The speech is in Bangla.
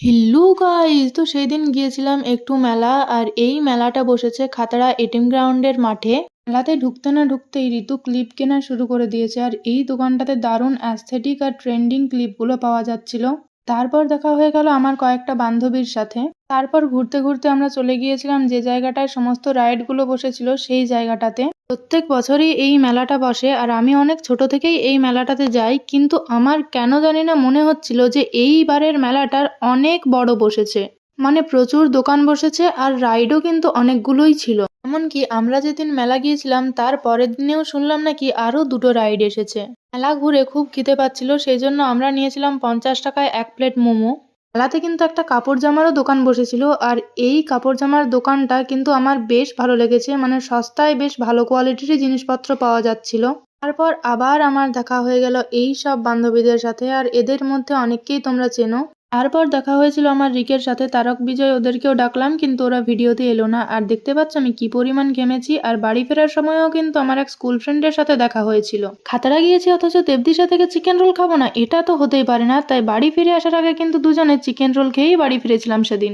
হেল্লো গাইস, তো সেই দিন গিয়েছিলাম একটু মেলা। আর এই মেলাটা বসেছে খাতড়া এটিএম গ্রাউন্ডের মাঠে। মেলাতে ঢুকতে না ঢুকতেই ঋতু ক্লিপ কেনা শুরু করে দিয়েছে। আর এই দোকানটাতে দারুণ অ্যাস্থেটিক আর ট্রেন্ডিং ক্লিপগুলো পাওয়া যাচ্ছিল। তারপর দেখা হয়ে গেল আমার কয়েকটা বান্ধবীর সাথে। তারপর ঘুরতে ঘুরতে আমরা চলে গিয়েছিলাম যে জায়গাটায় সমস্ত রাইডগুলো বসেছিল সেই জায়গাটাতে। প্রত্যেক বছরই এই মেলাটা বসে আর আমি অনেক ছোট থেকেই এই মেলাটাতে যাই, কিন্তু আমার কেন জানি না মনে হচ্ছিল যে এইবারের মেলাটার অনেক বড় বসেছে। মানে প্রচুর দোকান বসেছে আর রাইডও কিন্তু অনেকগুলোই ছিল। এমনকি আমরা যেদিন মেলা গিয়েছিলাম তার পরের দিনেও শুনলাম নাকি আরো দুটো রাইড এসেছে। মেলা ঘুরে খুব খিদে পাচ্ছিল, সেই জন্য আমরা নিয়েছিলাম 50 টাকায় 1 প্লেট মোমো। মেলাতে কিন্তু একটা কাপড় জামারও দোকান বসেছিল। আর এই কাপড় জামার দোকানটা কিন্তু আমার বেশ ভালো লেগেছে, মানে সস্তায় বেশ ভালো কোয়ালিটিরই জিনিসপত্র পাওয়া যাচ্ছিল। তারপর আবার আমার দেখা হয়ে গেল এই সব বান্ধবীদের সাথে, আর এদের মধ্যে অনেককেই তোমরা চেনো। তারপর দেখা হয়েছিল আমার রিকের সাথে, তারক বিজয় ওদেরকেও ডাকলাম কিন্তু ওরা ভিডিওতে এলো না। আর দেখতে পাচ্ছ আমি কি পরিমাণ ঘেমেছি। আর বাড়ি ফেরার সময়ও কিন্তু আমার এক স্কুল ফ্রেন্ডের সাথে দেখা হয়েছিল। খাতড়া গিয়েছি অথচ দেবদিশা থেকে চিকেন রোল খাবো না, এটা তো হতেই পারে না। তাই বাড়ি ফিরে আসার আগে কিন্তু দুজনে চিকেন রোল খেয়েই বাড়ি ফিরেছিলাম সেদিন।